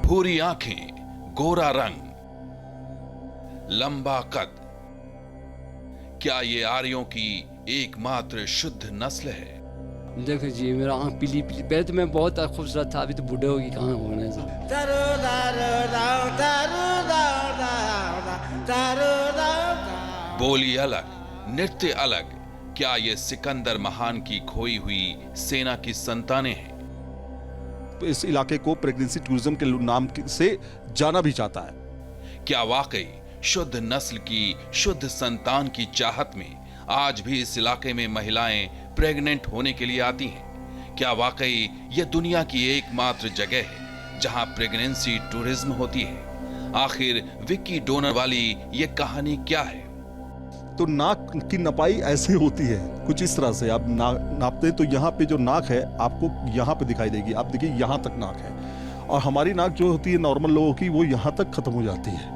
भूरी आंखें, गोरा रंग, लंबा कद, क्या ये आर्यों की एकमात्र शुद्ध नस्ल है? देखो जी, मेरा आंख पीली पीली, पहले तो मैं बहुत खूबसूरत था, अभी तो बूढ़े होगी कहाँ होने से। बोली अलग, नृत्य अलग, क्या ये सिकंदर महान की खोई हुई सेना की संतानें हैं? इस इलाके को प्रेगनेंसी टूरिज्म के नाम से जाना भी जाता है। क्या वाकई शुद्ध नस्ल की शुद्ध संतान की चाहत में आज भी इस इलाके में महिलाएं प्रेग्नेंट होने के लिए आती हैं? क्या वाकई यह दुनिया की एकमात्र जगह है जहां प्रेगनेंसी टूरिज्म होती है? आखिर विक्की डोनर वाली ये कहानी क्या है? तो नाक की नपाई ऐसे होती है, कुछ इस तरह से आप नापते हैं तो यहाँ पे जो नाक है आपको यहाँ पे दिखाई देगी। आप देखिए यहाँ तक नाक है, और हमारी नाक जो होती है नॉर्मल लोगों की, वो यहाँ तक खत्म हो जाती है।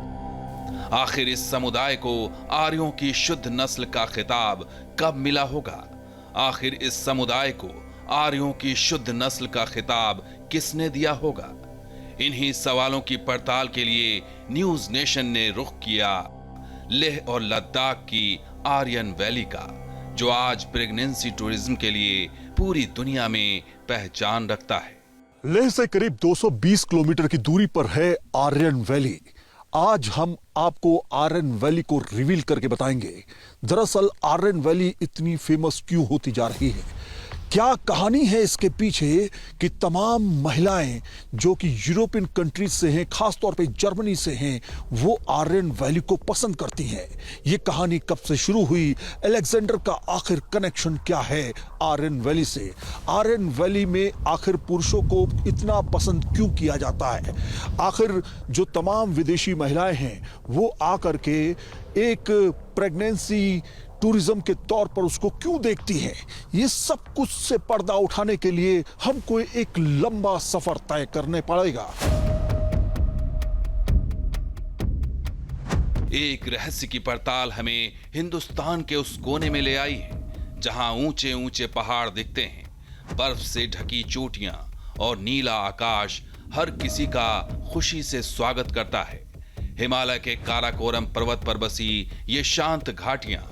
आखिर इस समुदाय को आर्यों की शुद्ध नस्ल का खिताब कब मिला होगा? आखिर इस समुदाय को आर्यों की शुद्ध नस्ल का खिताब किसने दिया होगा? इन्हीं सवालों की पड़ताल के लिए न्यूज नेशन ने रुख किया लेह और लद्दाख की आर्यन वैली का, जो आज प्रेगनेंसी टूरिज्म के लिए पूरी दुनिया में पहचान रखता है। लेह से करीब 220 किलोमीटर की दूरी पर है आर्यन वैली। आज हम आपको आर्यन वैली को रिवील करके बताएंगे, दरअसल आर्यन वैली इतनी फेमस क्यों होती जा रही है, क्या कहानी है इसके पीछे कि तमाम महिलाएं जो कि यूरोपियन कंट्रीज से हैं, खासतौर पे जर्मनी से हैं, वो आर्यन वैली को पसंद करती हैं। ये कहानी कब से शुरू हुई, अलेक्जेंडर का आखिर कनेक्शन क्या है आर्यन वैली से, आर्यन वैली में आखिर पुरुषों को इतना पसंद क्यों किया जाता है, आखिर जो तमाम विदेशी महिलाएं हैं वो आकर के एक प्रेगनेंसी टूरिज्म के तौर पर उसको क्यों देखती है, ये सब कुछ से पर्दा उठाने के लिए हमको एक लंबा सफर तय करने पड़ेगा। एक रहस्य की पड़ताल हमें हिंदुस्तान के उस कोने में ले आई है जहां ऊंचे ऊंचे पहाड़ दिखते हैं, बर्फ से ढकी चोटियां और नीला आकाश हर किसी का खुशी से स्वागत करता है। हिमालय के काराकोरम पर्वत पर बसी ये शांत घाटियां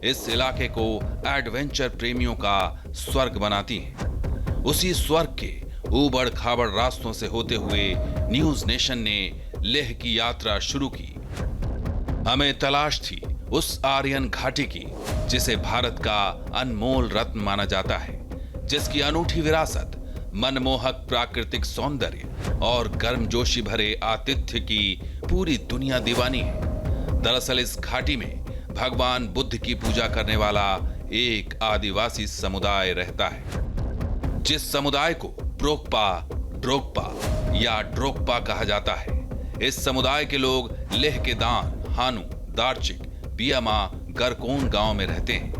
इस इलाके को एडवेंचर प्रेमियों का स्वर्ग बनाती हैं। उसी स्वर्ग के ऊबड़ खाबड़ रास्तों से होते हुए न्यूज नेशन ने लेह की यात्रा शुरू की। हमें तलाश थी उस आर्यन घाटी की जिसे भारत का अनमोल रत्न माना जाता है, जिसकी अनूठी विरासत, मनमोहक प्राकृतिक सौंदर्य और गर्मजोशी भरे आतिथ्य की पूरी दुनिया दीवानी है। दरअसल इस घाटी में भगवान बुद्ध की पूजा करने वाला एक आदिवासी समुदाय रहता है, जिस समुदाय को ब्रोकपा, ड्रोकपा या ड्रोकपा कहा जाता है। इस समुदाय के लोग लेह के दान, हानू, दार्चिक, बियामा, गरकोन गांव में रहते हैं।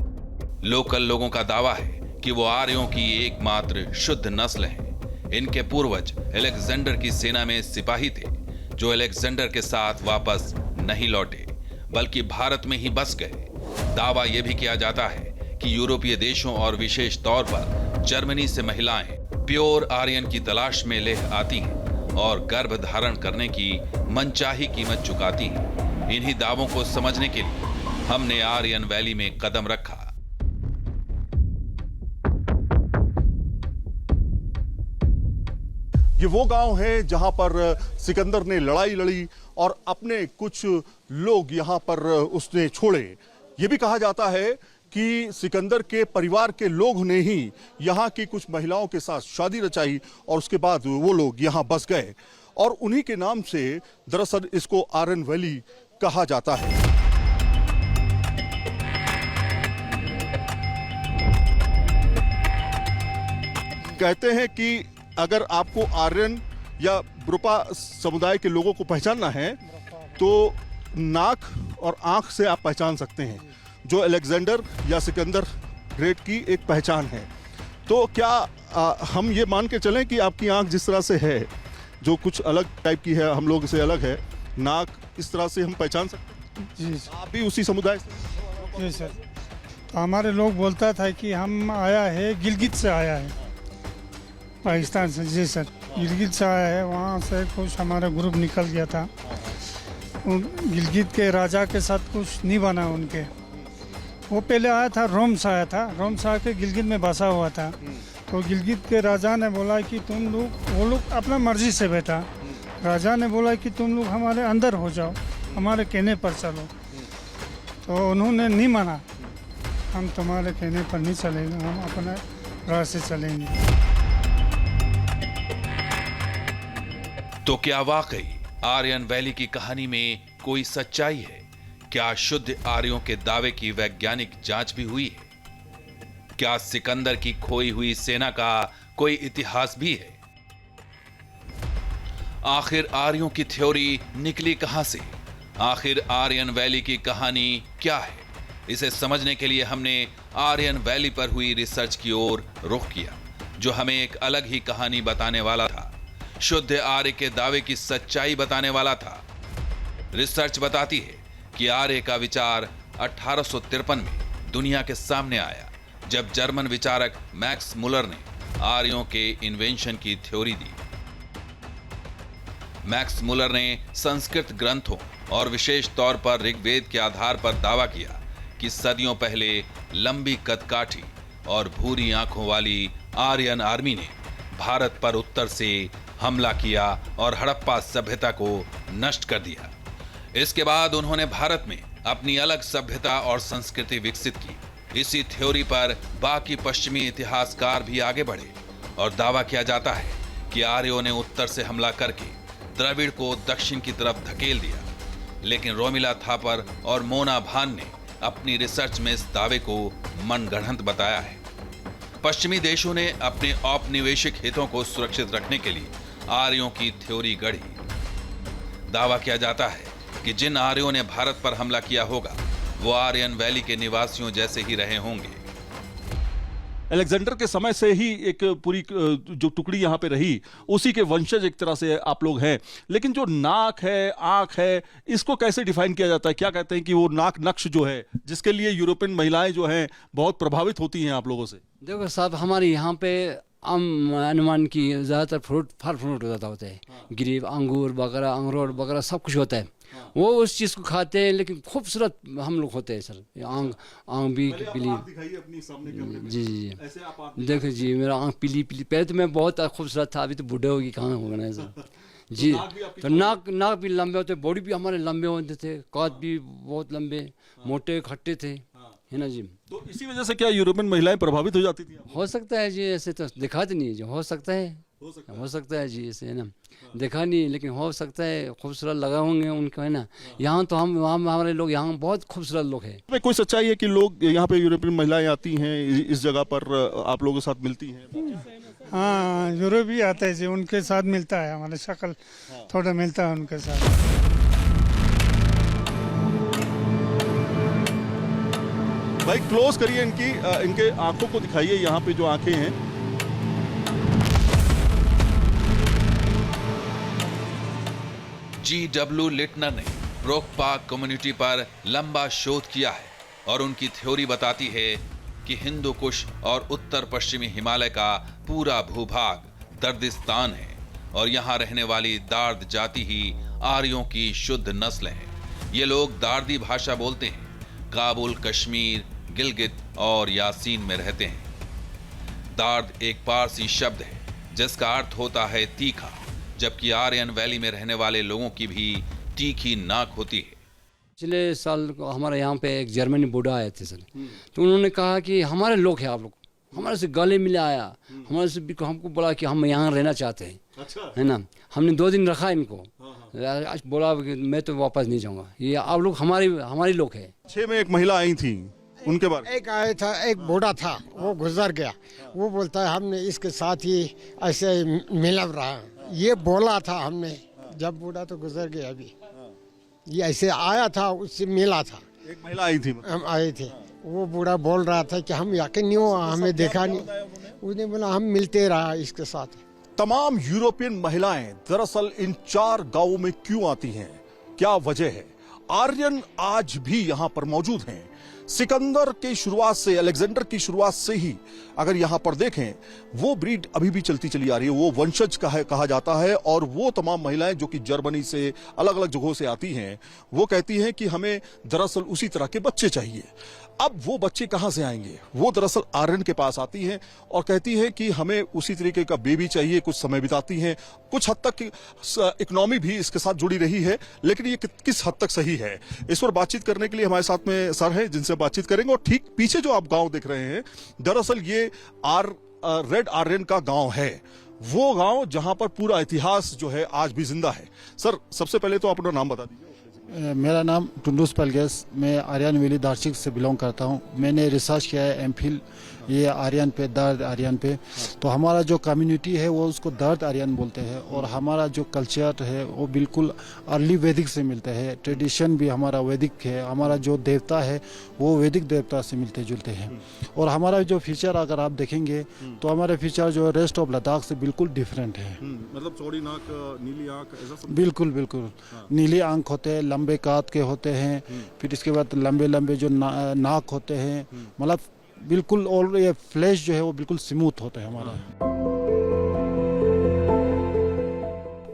लोकल लोगों का दावा है कि वो आर्यों की एकमात्र शुद्ध नस्ल हैं। इनके पूर्वज अलेक्जेंडर की सेना में सिपाही थे, जो अलेक्जेंडर के साथ वापस नहीं लौटे बल्कि भारत में ही बस गए। दावा यह भी किया जाता है कि यूरोपीय देशों और विशेष तौर पर जर्मनी से महिलाएं प्योर आर्यन की तलाश में लेह आती हैं और गर्भ धारण करने की मनचाही कीमत चुकाती हैं। इन्हीं दावों को समझने के लिए हमने आर्यन वैली में कदम रखा। ये वो गांव है जहां पर सिकंदर ने लड़ाई लड़ी और अपने कुछ लोग यहां पर उसने छोड़े। ये भी कहा जाता है कि सिकंदर के परिवार के लोग ने ही यहां की कुछ महिलाओं के साथ शादी रचाई और उसके बाद वो लोग यहां बस गए, और उन्हीं के नाम से दरअसल इसको आर्यन वैली कहा जाता है। कहते हैं कि अगर आपको आर्यन या ब्रुपा समुदाय के लोगों को पहचानना है तो नाक और आंख से आप पहचान सकते हैं, जो अलेक्जेंडर या सिकंदर ग्रेट की एक पहचान है। तो क्या हम ये मान के चलें कि आपकी आंख जिस तरह से है, जो कुछ अलग टाइप की है, हम लोग से अलग है, नाक इस तरह से हम पहचान सकते हैं? जी सर। आप भी उसी समुदाय से? जी सर। तो हमारे लोग बोलता था कि हम आया है गिलगित से आया है, पाकिस्तान से। जी सर, गिलगित से आया है। वहाँ से कुछ हमारा ग्रुप निकल गया था। गिलगित के राजा के साथ कुछ नहीं बना उनके। वो पहले आया था, रोम से आया था, रोम से आके गिलगित में बसा हुआ था। तो गिलगित के राजा ने बोला कि तुम लोग, वो लोग अपना मर्जी से बैठा, राजा ने बोला कि तुम लोग हमारे अंदर हो जाओ, हमारे कहने पर चलो। तो उन्होंने नहीं माना, हम तुम्हारे कहने पर नहीं चलेंगे, हम अपने राह से चलेंगे। तो क्या वाकई आर्यन वैली की कहानी में कोई सच्चाई है? क्या शुद्ध आर्यों के दावे की वैज्ञानिक जांच भी हुई है? क्या सिकंदर की खोई हुई सेना का कोई इतिहास भी है? आखिर आर्यों की थ्योरी निकली कहां से? आखिर आर्यन वैली की कहानी क्या है? इसे समझने के लिए हमने आर्यन वैली पर हुई रिसर्च की ओर रुख किया, जो हमें एक अलग ही कहानी बताने वाला था, शुद्ध आर्य के दावे की सच्चाई बताने वाला था। रिसर्च बताती है कि आर्य का विचार 1853 में दुनिया के सामने आया, जब जर्मन विचारक मैक्स मुलर ने आर्यों के इन्वेंशन की थ्योरी दी। मैक्स मुलर ने संस्कृत ग्रंथों और विशेष तौर पर ऋग्वेद के आधार पर दावा किया कि सदियों पहले लंबी कदकाठी और भूरी आंखों वाली आर्यन आर्मी ने भारत पर उत्तर से हमला किया और हड़प्पा सभ्यता को नष्ट कर दिया। इसके बाद उन्होंने भारत में अपनी अलग सभ्यता और संस्कृति विकसित की। इसी थ्योरी पर बाकी पश्चिमी इतिहासकार भी आगे बढ़े और दावा किया जाता है कि आर्यों ने उत्तर से हमला करके द्रविड़ को दक्षिण की तरफ धकेल दिया। लेकिन रोमिला थापर और मोना भान ने अपनी रिसर्च में इस दावे को मनगढ़ंत बताया है। पश्चिमी देशों ने अपने औपनिवेशिक हितों को सुरक्षित रखने के लिए आर्यों की थ्योरी गढ़ी। दावा किया जाता है कि जिन आर्यों ने भारत पर हमला किया होगा वो आर्यन वैली के निवासियों जैसे ही रहे होंगे। अलेक्जेंडर के समय से ही एक पूरी जो टुकड़ी यहाँ पे रही, उसी के वंशज एक तरह से आप लोग हैं। लेकिन जो नाक है, आंख है, इसको कैसे डिफाइन किया जाता है? क्या कहते हैं कि वो नाक नक्श जो है, जिसके लिए यूरोपियन महिलाएं जो हैं बहुत प्रभावित होती हैं आप लोगों से? देखो साहब, हमारे यहाँ पे अनुमान की ज़्यादातर फल फ्रूट होता है। ग्रेप, अंगूर वगैरह, अखरोट वगैरह सब कुछ होता है। वो उस चीज़ को खाते हैं, लेकिन खूबसूरत हम लोग होते हैं सर। आंख भी पीली। जी जी जी, देखो जी, मेरा आंख पीली पीली। पहले तो मैं बहुत खूबसूरत था, अभी तो बूढ़े होगी, कहाँ होगा ना सर। जी, तो नाक भी लंबे होते, बॉडी भी हमारे लंबे होते थे, कद भी बहुत लंबे, मोटे खट्टे थे, है ना जी। तो इसी वजह से क्या यूरोपियन महिलाएं प्रभावित हो जाती थी? हो सकता है जी, ऐसे तो दिखाते नहीं है जी। हो सकता है जी, ऐसे है ना, देखा नहीं, लेकिन हो सकता है खूबसूरत लगा होंगे उनको, है ना। यहाँ तो हम हमारे लोग यहाँ बहुत खूबसूरत लोग हैं। कोई सच्चाई है कि लोग यहाँ पे यूरोपियन महिलाएं आती हैं इस जगह पर, आप लोगों के साथ मिलती हैं? हाँ, यूरोप भी आते हैं जी, उनके साथ मिलता है, हमारे शक्ल थोड़ा मिलता है उनके साथ। भाई क्लोज करिए इनके आंखों को दिखाइए, यहाँ पे जो आंखें हैं। G.W. लिटनर ने ब्रोकपा कम्युनिटी पर लंबा शोध किया है और उनकी थ्योरी बताती है कि हिंदू कुश और उत्तर पश्चिमी हिमालय का पूरा भूभाग दर्दिस्तान है और यहाँ रहने वाली दार्द जाति ही आर्यों की शुद्ध नस्ल है। ये लोग दार्दी भाषा बोलते हैं, काबुल, कश्मीर, गिलगित और यासीन में रहते हैं। दार्द एक पारसी शब्द है जिसका अर्थ होता है तीखा, जबकि आर्यन वैली में रहने वाले लोगों की भी तीखी नाक होती है। पिछले साल हमारे यहाँ पे एक जर्मनी बूढ़ा आए थे सर, तो उन्होंने कहा कि हमारे लोग हैं आप लोग, हमारे से गले मिले आया, हमारे से हमको बोला कि हम यहाँ रहना चाहते हैं। अच्छा। है ना, हमने 2 दिन रखा इनको। आज बोला कि मैं तो वापस नहीं जाऊँगा, ये आप लोग हमारी लोग हैं। 6 में एक महिला आई थी, उनके बारे एक आया था, एक बूढ़ा था, वो गुजर गया। वो बोलता है हमने इसके साथ ही ऐसे मिला रहा, ये बोला था हमने, जब बूढ़ा तो गुजर गया, अभी ये ऐसे आया था, उससे मिला था। एक महिला आई थी, हम आए थे, वो बूढ़ा बोल रहा था कि हम यकीन नहीं हुआ, हमें देखा नहीं। उसने बोला हम मिलते रहा इसके साथ। तमाम यूरोपियन महिलाएं दरअसल इन 4 गांवों में क्यों आती हैं क्या वजह है। आर्यन आज भी यहां पर मौजूद हैं। सिकंदर की शुरुआत से, अलेक्जेंडर की शुरुआत से ही अगर यहां पर देखें, वो ब्रीड अभी भी चलती चली आ रही है। वो वंशज कहा जाता है। और वो तमाम महिलाएं जो कि जर्मनी से, अलग अलग जगहों से आती हैं, वो कहती हैं कि हमें दरअसल उसी तरह के बच्चे चाहिए। अब वो बच्चे कहां से आएंगे? वो दरअसल आर्यन के पास आती हैं और कहती हैं कि हमें उसी तरीके का बेबी चाहिए। कुछ समय बिताती हैं। कुछ हद तक इकोनॉमी भी इसके साथ जुड़ी रही है, लेकिन ये किस हद तक सही है, इस पर बातचीत करने के लिए हमारे साथ में सर हैं, जिनसे बातचीत करेंगे। और ठीक पीछे जो आप गांव देख रहे हैं, दरअसल ये रेड आर्यन का गांव है। वो गांव जहां पर पूरा इतिहास जो है आज भी जिंदा है। सर, सबसे पहले तो आप अपना नाम बता दीजिए। मेरा नाम टुंडूस पलगेस, मैं आर्यन वैली दार्शिक से बिलोंग करता हूँ। मैंने रिसर्च किया है एमफिल ये आर्यन पे, दर्द आर्यन पे। तो हमारा जो कम्युनिटी है वो उसको दर्द आर्यन बोलते हैं। और हमारा जो कल्चर है वो बिल्कुल अर्ली वैदिक से मिलता है। ट्रेडिशन भी हमारा वैदिक है। हमारा जो देवता है वो वैदिक देवता से मिलते जुलते हैं। और हमारा जो फीचर अगर आप देखेंगे तो हमारे फीचर जो रेस्ट ऑफ लद्दाख से बिल्कुल डिफरेंट है। मतलब चौड़ी नाक, नीली आंख, ऐसा सब? बिल्कुल बिल्कुल। नीली आंख होते हैं, लंबे कात के होते हैं, फिर इसके बाद लंबे लंबे जो नाक होते हैं, मतलब बिल्कुल। और ये फ्लैश जो है वो बिल्कुल स्मूथ होता है हमारा।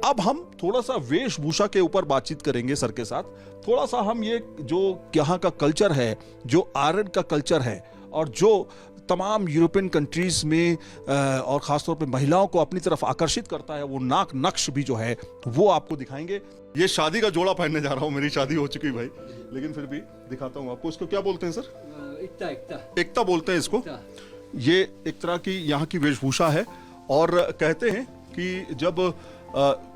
अब हम थोड़ा सा वेशभूषा के ऊपर बातचीत करेंगे सर के साथ। थोड़ा सा हम ये जो यहाँ का कल्चर है, जो आर्यन का कल्चर है, और जो तमाम यूरोपियन कंट्रीज में और खासतौर पे महिलाओं को अपनी तरफ आकर्षित करता है, वो नाक नक्श भी जो है वो आपको दिखाएंगे। ये शादी का जोड़ा पहनने जा रहा हूँ, मेरी शादी हो चुकी भाई, लेकिन फिर भी दिखाता हूँ आपको। इसको क्या बोलते हैं सर? एकता बोलते हैं इसको। ये एक तरह की यहाँ की वेशभूषा है। और कहते हैं कि जब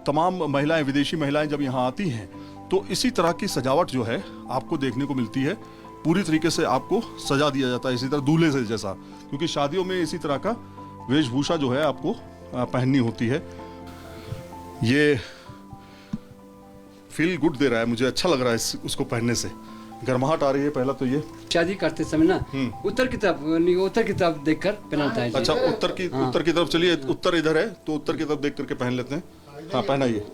तमाम महिलाएं, विदेशी महिलाएं जब यहाँ आती हैं तो इसी तरह की सजावट जो है आपको देखने को मिलती है। पूरी तरीके से आपको सजा दिया जाता है, इसी तरह दूल्हे से जैसा, क्योंकि शादियों में इसी तरह का वेशभूषा जो है आपको पहननी होती है। ये फील गुड दे रहा है, मुझे अच्छा लग रहा है उसको पहनने से। गर्माहट आ रही है। पहला तो ये शादी करते समय ना उत्तर की तरफ देखकर पहनाता है। अच्छा, उत्तर की तरफ। चलिए, उत्तर इधर है तो उत्तर की तरफ देख करके पहन लेते हैं। हाँ, पहनाइए।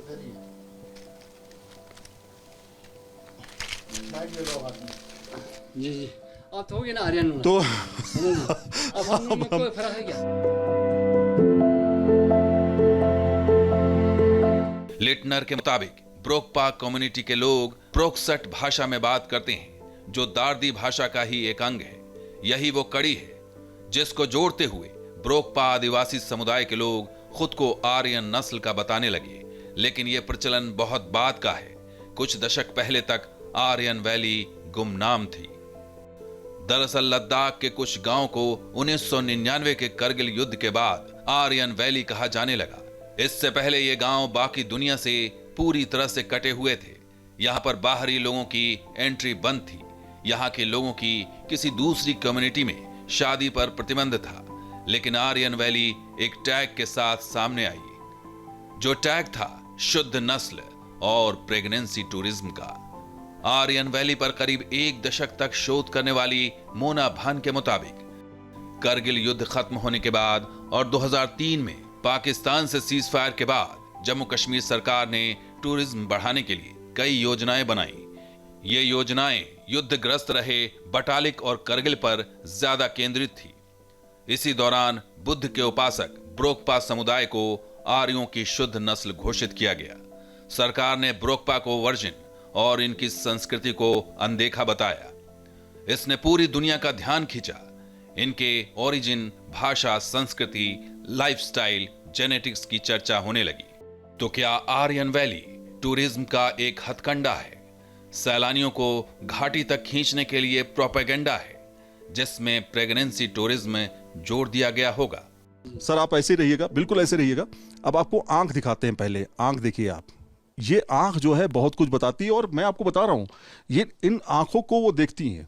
जी जी, आप तो हो गए ना आर्यन। तो अब हम लोग में कोई फर्क है क्या? लिटनर के मुताबिक ब्रोकपा कम्युनिटी के लोग ब्रोकसट भाषा में बात करते हैं, जो दार्दी भाषा का ही एक अंग है। यही वो कड़ी है जिसको जोड़ते हुए ब्रोकपा आदिवासी समुदाय के लोग खुद को आर्यन नस्ल का बताने लगे। लेकिन यह प्रचलन बहुत बाद का है। कुछ दशक पहले तक आर्यन वैली गुमनाम थी। दरअसल लद्दाख के कुछ गांवों को 1999 के करगिल युद्ध के बाद आर्यन वैली कहा जाने लगा। इससे पहले ये गांव बाकी दुनिया से पूरी तरह से कटे हुए थे। यहाँ पर बाहरी लोगों की एंट्री बंद थी। यहाँ के लोगों की किसी दूसरी कम्युनिटी में शादी पर प्रतिबंध था। लेकिन आर्यन वैली एक टैग के साथ सामने आई, जो टैग था शुद्ध नस्ल और प्रेगनेंसी टूरिज्म का। आर्यन वैली पर करीब 1 दशक तक शोध करने वाली मोना भान के मुताबिक करगिल युद्ध खत्म होने के बाद और 2003 में पाकिस्तान से सीज फायर के बाद जम्मू कश्मीर सरकार ने टूरिज्म बढ़ाने के लिए कई योजनाएं बनाई। ये योजनाएं युद्धग्रस्त रहे बटालिक और करगिल पर ज्यादा केंद्रित थी। इसी दौरान बुद्ध के उपासक ब्रोकपा समुदाय को आर्यों की शुद्ध नस्ल घोषित किया गया। सरकार ने ब्रोकपा को वर्जिन और इनकी संस्कृति को अनदेखा बताया। इसने पूरी दुनिया का ध्यान खींचा। इनके ओरिजिन, भाषा, संस्कृति, लाइफस्टाइल, जेनेटिक्स की चर्चा होने लगी। तो क्या आर्यन वैली टूरिज्म का एक हथकंडा है? सैलानियों को घाटी तक खींचने के लिए प्रोपेगेंडा है, जिसमें प्रेगनेंसी टूरिज्म जोड़ दिया गया होगा? सर, आप ऐसे रहिएगा, बिल्कुल ऐसे रहिएगा। अब आपको आंख दिखाते हैं। पहले आंख देखिए आप। ये आंख जो है बहुत कुछ बताती है, और मैं आपको बता रहा हूं, ये इन आंखों को वो देखती हैं।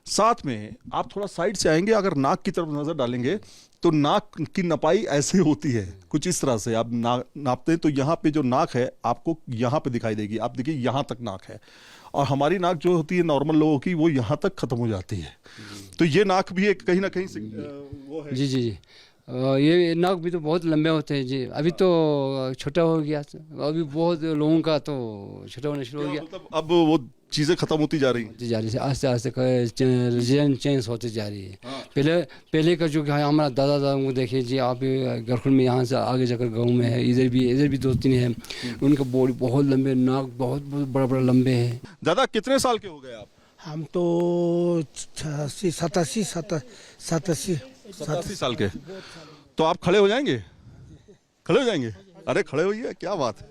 साथ में आप थोड़ा साइड से आएंगे, अगर नाक की तरफ नजर डालेंगे तो नाक की नपाई ऐसे होती है, कुछ इस तरह से आप नापते हैं तो यहाँ पे जो नाक है आपको यहाँ पे दिखाई देगी। आप देखिए, यहाँ तक नाक है, और हमारी नाक जो होती है नॉर्मल लोगों की, वो यहाँ तक खत्म हो जाती है। तो ये नाक भी एक कहीं ना कहीं वो है। जी जी जी, ये नाक भी तो बहुत लंबे होते हैं जी। अभी तो छोटा हो गया, अभी बहुत लोगों का तो छोटा होना शुरू हो गया। मतलब अब वो चीजें खत्म होती जा रही हैं। जा रही है आस्ते आस्ते रीजन चेंज होते जा रही है। पहले का जो हमारा दादा दादा को देखिए जी, आप गरखुल में यहाँ से आगे जाकर गाँव में है, इधर भी 2-3 है, उनका बॉडी बहुत लंबे, नाक बहुत बड़ा बड़ा लंबे है। दादा कितने साल के हो गए आप? हम तो 87 साल के। तो आप खड़े हो जाएंगे? खड़े हो जाएंगे? अरे खड़े होइए, क्या बात है।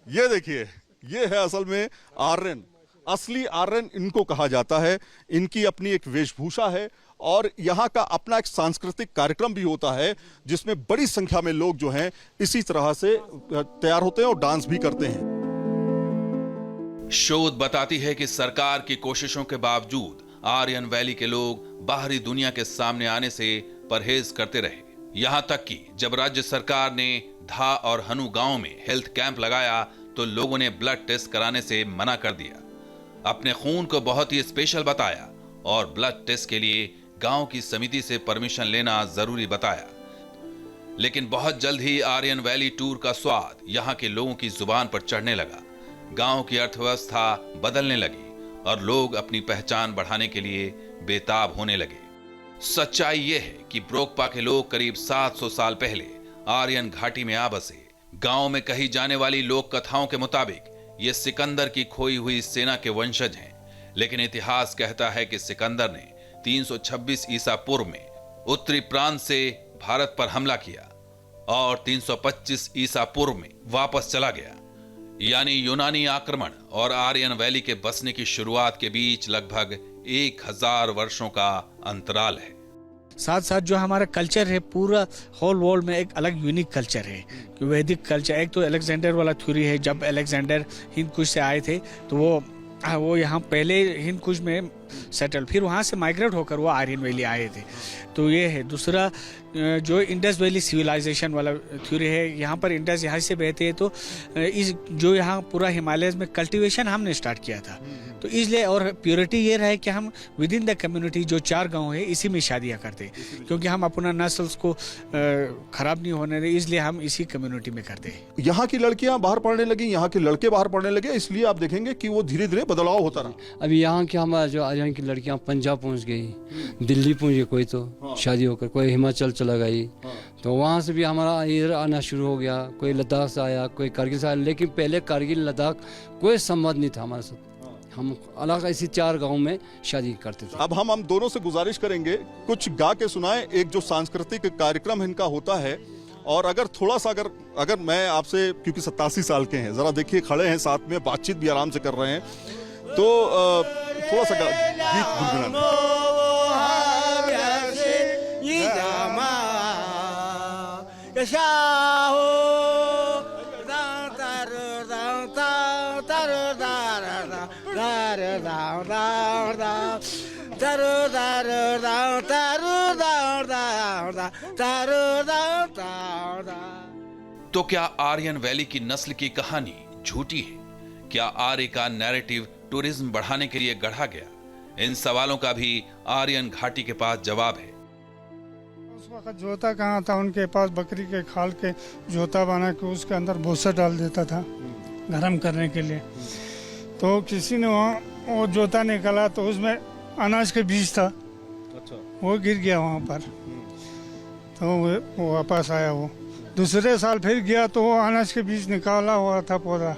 ये देखिए, ये है असल में आर्यन। असली आर्यन इनको कहा जाता है। इनकी अपनी एक वेशभूषा है और यहाँ का अपना एक सांस्कृतिक कार्यक्रम भी होता है जिसमें बड़ी संख्या में लोग जो हैं इसी तरह से तैयार होते हैं और डांस भी करते हैं। शोध बताती है कि सरकार की कोशिशों के बावजूद आर्यन वैली के लोग बाहरी दुनिया के सामने आने से परहेज करते रहे। यहां तक कि जब राज्य सरकार ने धा और हनु गांव में हेल्थ कैंप लगाया तो लोगों ने ब्लड टेस्ट कराने से मना कर दिया। अपने खून को बहुत ही स्पेशल बताया और ब्लड टेस्ट के लिए गांव की समिति से परमिशन लेना जरूरी बताया। लेकिन बहुत जल्द ही आर्यन वैली टूर का स्वाद यहां के लोगों की जुबान पर चढ़ने लगा। गांव की अर्थव्यवस्था बदलने लगी और लोग अपनी पहचान बढ़ाने के लिए बेताब होने लगे। सच्चाई यह है कि ब्रोकपा के लोग करीब 700 साल पहले आर्यन घाटी में आ बसे। गांव में कही जाने वाली लोक कथाओं के मुताबिक ये सिकंदर की खोई हुई सेना के वंशज हैं, लेकिन इतिहास कहता है कि सिकंदर ने 326 ईसा पूर्व में उत्तरी प्रांत से भारत पर हमला किया और 325 ईसा पूर्व में वापस चला गया। यानी यूनानी आक्रमण और आर्यन वैली के बसने की शुरुआत के बीच लगभग 1000 वर्षों का अंतराल है। साथ साथ जो हमारा कल्चर है पूरा होल वर्ल्ड में एक अलग यूनिक कल्चर है। कि वैदिक कल्चर, एक तो अलेक्जेंडर वाला थ्योरी है, जब अलेक्जेंडर हिंद कुश से आए थे तो वो यहाँ पहले हिंद कुश में सेटल, फिर वहाँ से माइग्रेट होकर वो आर्यन वैली आए थे। तो ये है। दूसरा जो इंडस वैली सिविलाइजेशन वाला थ्योरी है, यहाँ पर इंडस यहाँ से बहते हैं तो इस जो यहाँ पूरा हिमालयस में कल्टीवेशन हमने स्टार्ट किया था, तो इसलिए और प्योरिटी ये रहा है कि हम विद इन द कम्युनिटी जो 4 गांव है इसी में शादियाँ करते, क्योंकि हम अपना नस्ल को खराब नहीं होने दे, इसलिए हम इसी कम्युनिटी में करते हैं। यहाँ की लड़कियां बाहर पढ़ने लगी, यहाँ के लड़के बाहर पढ़ने लगे, इसलिए आप देखेंगे कि वो धीरे धीरे बदलाव होता रहा। अभी यहाँ के हमारा जो आर्यन की लड़कियाँ पंजाब पहुँच गई, दिल्ली पहुँच गई, कोई तो शादी होकर, कोई हिमाचल चला गई, तो वहाँ से भी हमारा इधर आना शुरू हो गया। कोई लद्दाख से आया, कोई कारगिल से आया, लेकिन पहले कारगिल लद्दाख कोई संबंध नहीं था हमारे साथ। हम अलग ऐसी 4 गांव में शादी करते थे। अब हम दोनों से गुजारिश करेंगे कुछ गा के सुनाएं। एक जो सांस्कृतिक कार्यक्रम इनका होता है, और अगर थोड़ा सा अगर मैं आपसे, क्योंकि 87 साल के हैं, जरा देखिए खड़े हैं साथ में, बातचीत भी आराम से कर रहे हैं, तो थोड़ा सा गीत गुनगुनाना। तो क्या आर्यन वैली की नस्ल की कहानी झूठी है? क्या आर्य का नैरेटिव टूरिज्म बढ़ाने के लिए गढ़ा गया? इन सवालों का भी आर्यन घाटी के पास जवाब है। उस वक्त जोता कहाँ था, उनके पास बकरी के खाल के जोता बना के उसके अंदर भूसा डाल देता था गर्म करने के लिए। तो किसी ने वहाँ वो जोता निकाला तो उसमें अनाज के बीज था, वो गिर गया वहाँ पर, तो वो वापस आया। वो दूसरे साल फिर गया तो वो अनाज के बीज निकाला हुआ था, पौधा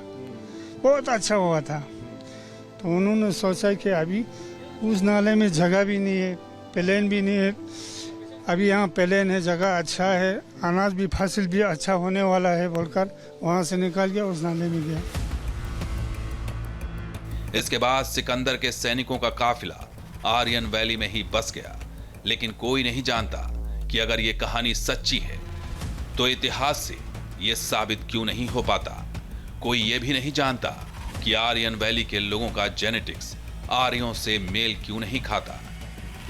बहुत अच्छा हुआ था। तो उन्होंने सोचा कि अभी उस नाले में जगह भी नहीं है, प्लेन भी नहीं है, अभी यहाँ प्लेन है, जगह अच्छा है, अनाज भी फसल भी अच्छा होने वाला है बोलकर वहाँ से निकाल गया, उस नाले में गया। इसके बाद सिकंदर के सैनिकों का काफिला आर्यन वैली में ही बस गया। लेकिन कोई नहीं जानता कि अगर ये कहानी सच्ची है तो इतिहास से ये साबित क्यों नहीं हो पाता। कोई ये भी नहीं जानता कि आर्यन वैली के लोगों का जेनेटिक्स आर्यों से मेल क्यों नहीं खाता।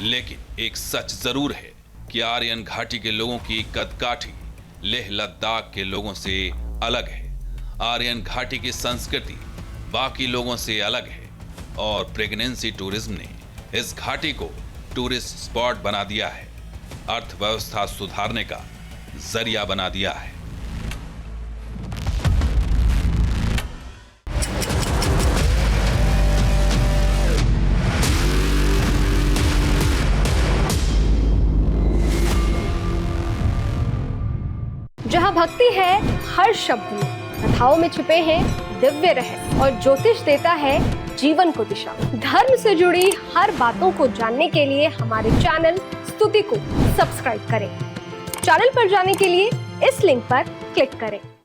लेकिन एक सच जरूर है कि आर्यन घाटी के लोगों की कदकाठी लेह लद्दाख के लोगों से अलग है। आर्यन घाटी की संस्कृति बाकी लोगों से अलग है और प्रेगनेंसी टूरिज्म ने इस घाटी को टूरिस्ट स्पॉट बना दिया है। अर्थव्यवस्था सुधारने का जरिया बना दिया है। जहाँ भक्ति है हर शब्द में, कथाओं में छुपे हैं दिव्य रहस्य और ज्योतिष देता है जीवन को दिशा। धर्म से जुड़ी हर बातों को जानने के लिए हमारे चैनल स्तुति को सब्सक्राइब करें। चैनल पर जाने के लिए इस लिंक पर क्लिक करें।